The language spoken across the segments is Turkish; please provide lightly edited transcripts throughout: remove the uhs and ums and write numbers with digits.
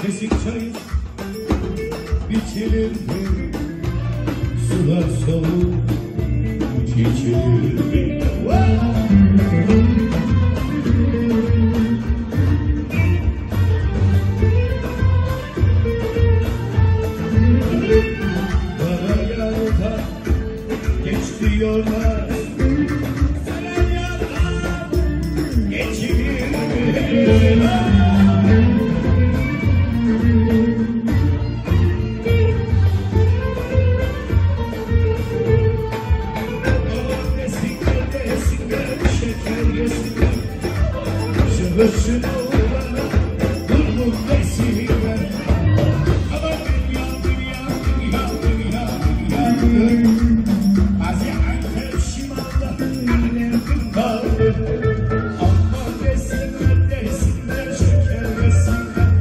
Kesik çayır biçilir, sular soğuk içilir. Karayarda geçti yollar, karayarda geçilir. Şöhürsün oğlana durgun desinler. Ama dünya, dünya, dünya, dünya, dünya. Aziyet şimanda ilerdim kaldı. Ama desinler, desinler, şeker desinler.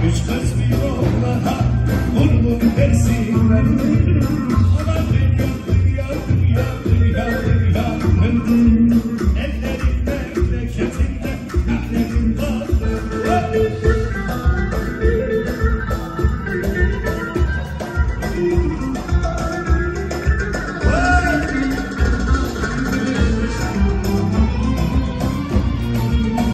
Üç kız bir oğlana durgun desinler.